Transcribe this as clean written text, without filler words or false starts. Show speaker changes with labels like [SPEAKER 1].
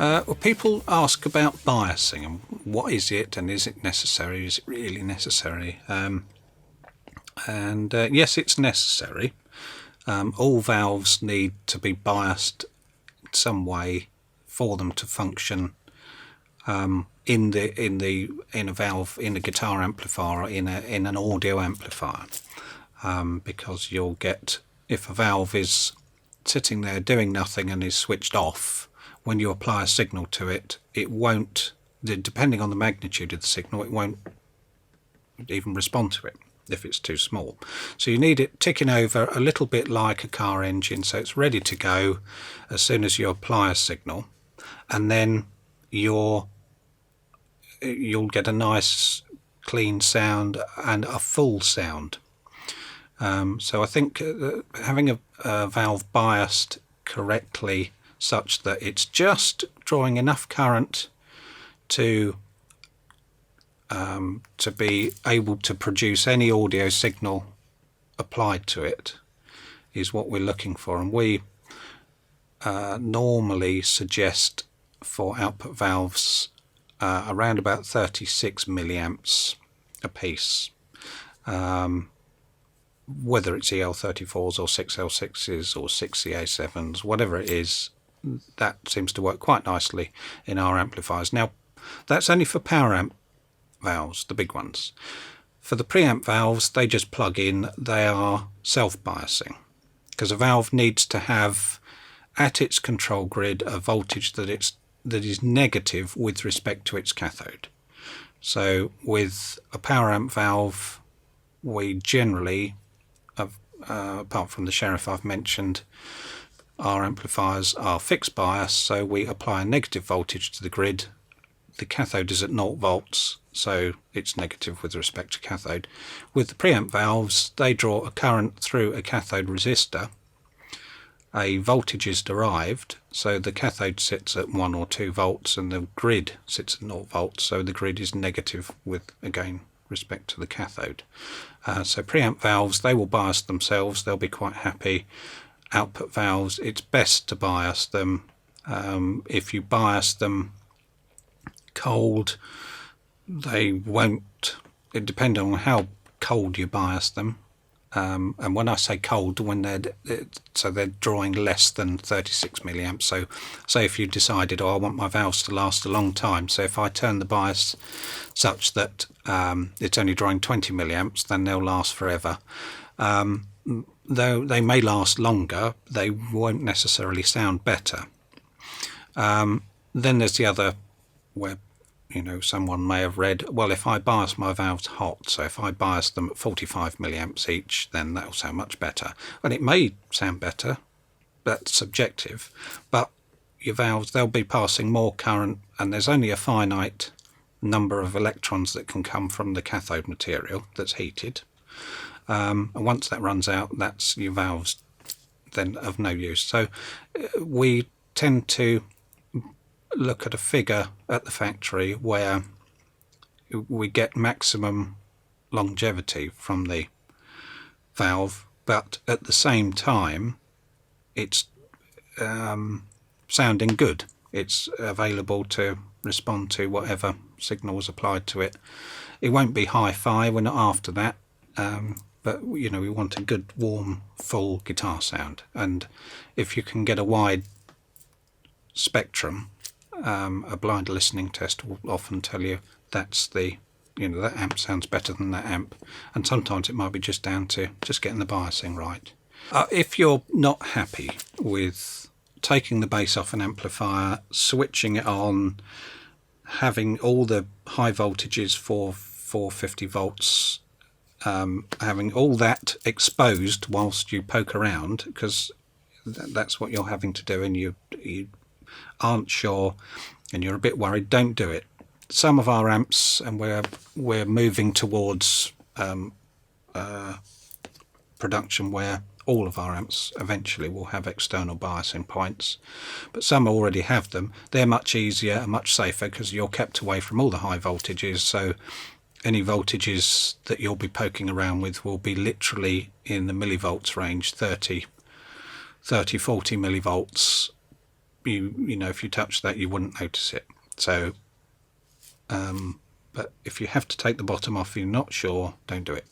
[SPEAKER 1] Well, people ask about biasing and what is it, and is it necessary? Is it really necessary? Yes, it's necessary. All valves need to be biased some way for them to function in a valve, in a guitar amplifier, or in an audio amplifier, because you'll get, if a valve is sitting there doing nothing and is switched off, when you apply a signal to it, it won't, depending on the magnitude of the signal, it won't even respond to it if it's too small. So you need it ticking over a little bit like a car engine, so it's ready to go as soon as you apply a signal, and then you'll get a nice clean sound and a full sound. So I think having a valve biased correctly, such that it's just drawing enough current to be able to produce any audio signal applied to it, is what we're looking for. And we normally suggest for output valves around about 36 milliamps a piece. Whether it's EL34s or 6L6s or 6CA7s, whatever it is, that seems to work quite nicely in our amplifiers. Now, that's only for power amp valves, the big ones. For the preamp valves, they just plug in. They are self-biasing, because a valve needs to have at its control grid a voltage that is negative with respect to its cathode. So with a power amp valve, we generally, apart from the Sheriff I've mentioned, our amplifiers are fixed bias, so we apply a negative voltage to the grid. The cathode is at 0 volts, so it's negative with respect to cathode. With the preamp valves, they draw a current through a cathode resistor. A voltage is derived, so the cathode sits at 1 or 2 volts and the grid sits at 0 volts, so the grid is negative with, again, respect to the cathode. So preamp valves, they will bias themselves, they'll be quite happy. Output valves, it's best to bias them. If you bias them cold, they won't, it depends on how cold you bias them. And when I say cold, when they're drawing less than 36 milliamps. So say if you decided, I want my valves to last a long time, so if I turn the bias such that it's only drawing 20 milliamps, then they'll last forever. Though they may last longer, they won't necessarily sound better. Then there's the other, where someone may have read, well, if I bias my valves hot, so if I bias them at 45 milliamps each, then that'll sound much better. And it may sound better, that's subjective, but your valves, they'll be passing more current, and there's only a finite number of electrons that can come from the cathode material that's heated. And once that runs out, that's your valves then of no use. So we tend to look at a figure at the factory where we get maximum longevity from the valve, but at the same time it's sounding good. It's available to respond to whatever signal was applied to it. It won't be hi-fi, we're not after that, but we want a good, warm, full guitar sound. And if you can get a wide spectrum, a blind listening test will often tell you that's the, that amp sounds better than that amp. And sometimes it might be just down to just getting the biasing right. If you're not happy with taking the bass off an amplifier, switching it on, having all the high voltages for 450 volts, having all that exposed whilst you poke around, because that's what you're having to do, and you aren't sure and you're a bit worried, don't do it. Some of our amps, and we're moving towards production where all of our amps eventually will have external biasing points, but some already have them. They're much easier and much safer because you're kept away from all the high voltages, so any voltages that you'll be poking around with will be literally in the millivolts range, 30, 40 millivolts, you know, if you touch that, you wouldn't notice it. So but if you have to take the bottom off, you're not sure, don't do it.